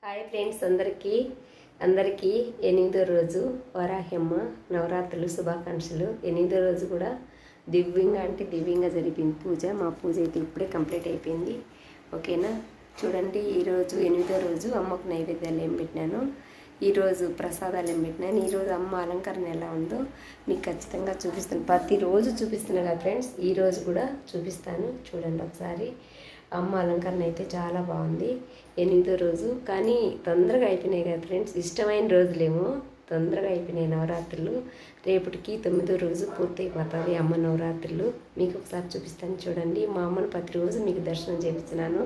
Hi friends, అందరికీ 8వ రోజు వరాహమ్మ నవరాత్రులు శుభాకాంక్షలు. 8వ రోజు కూడా దివ్యంగా జరిపింది పూజ. మా పూజ అయితే ఇప్పుడే కంప్లీట్ అయిపోయింది. ఓకేనా, చూడండి. ఈరోజు 8వ రోజు అమ్మకు నైవేద్యాలు ఏం పెట్టినాను, ఈరోజు ప్రసాదాలు ఏం పెట్టినాను, ఈరోజు అమ్మ అలంకరణ ఎలా ఉందో మీకు ఖచ్చితంగా చూపిస్తాను. ప్రతిరోజు చూపిస్తున్నాను కదా ఫ్రెండ్స్, ఈరోజు కూడా చూపిస్తాను. చూడండి ఒకసారి. అమ్మ అలంకరణ అయితే చాలా బాగుంది. 8వ రోజు కానీ తొందరగా అయిపోయినాయి కదా ఫ్రెండ్స్. ఇష్టమైన రోజులేమో తొందరగా అయిపోయినాయి నవరాత్రులు. రేపటికి 9వ రోజు పూర్తయిపోతుంది అమ్మ నవరాత్రులు. మీకు ఒకసారి చూపిస్తాను చూడండి. మా అమ్మను ప్రతిరోజు మీకు దర్శనం చేయించినాను.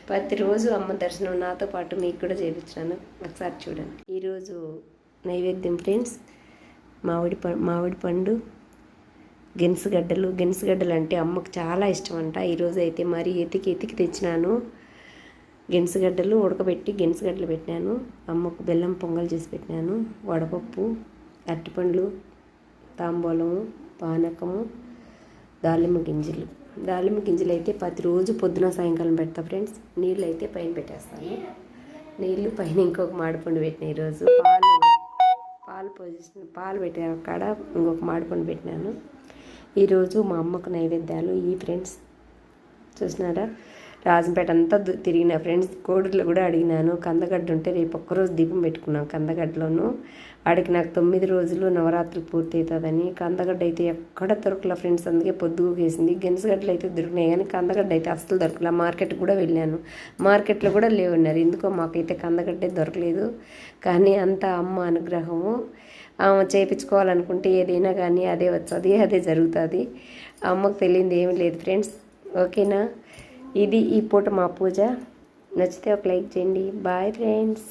ప్రతిరోజు అమ్మ దర్శనం నాతో పాటు మీకు కూడా చేయించినాను. ఒకసారి చూడండి. ఈరోజు నైవేద్యం ఫ్రెండ్స్ మామిడి పండు, గెనుసుగడ్డలు అంటే అమ్మకు చాలా ఇష్టం అంట. ఈరోజు అయితే మరీ ఎతికి తెచ్చినాను. గెనుసుగడ్డలు ఉడకబెట్టి గెనుసుగడ్డలు పెట్టినాను. అమ్మకు బెల్లం పొంగల్ చేసి పెట్టినాను. వడపప్పు, అరటిపండ్లు, తాంబూలము, పానకము, దాలిమ్మ గింజలు అయితే ప్రతిరోజు పొద్దున సాయంకాలం పెడతా ఫ్రెండ్స్. నీళ్ళు అయితే పైన పెట్టేస్తాను. నీళ్ళు పైన ఇంకొక మామిడిపండు పెట్టిన. ఈరోజు పాలు పెట్టే అక్కడ ఇంకొక మామిడిపండు పెట్టినాను. ఈరోజు మా అమ్మకు నైవేద్యాలు ఈ ఫ్రెండ్స్. చూసినారా, రాజంపేట అంతా తిరిగిన ఫ్రెండ్స్. కోడిలో కూడా అడిగినాను. కందగడ్డ ఉంటే రేపు ఒక్కరోజు దీపం పెట్టుకున్నాం కందగడ్డలోను. ఆడికి నాకు 9 రోజులు నవరాత్రులు పూర్తి అవుతుందని. కందగడ్డ అయితే ఎక్కడ దొరకలా ఫ్రెండ్స్, అందుకే పొద్దుగేసింది. గెనుసుగడ్డలు అయితే దొరికినాయి కానీ కందగడ్డ అయితే అస్సలు దొరకలా. మార్కెట్కి కూడా వెళ్ళాను, మార్కెట్లో కూడా లేవన్నారు. ఎందుకో మాకైతే కందగడ్డే దొరకలేదు. కానీ అంతా అమ్మ అనుగ్రహము. ఆమె చేయించుకోవాలనుకుంటే ఏదైనా కానీ అదే వచ్చేది, అదే జరుగుతుంది. అమ్మకు తెలియంది ఏమి లేదు ఫ్రెండ్స్. ఓకేనా, ఇది ఈ పూట మా పూజ. నచ్చితే ఒక లైక్ చేయండి. Bye friends.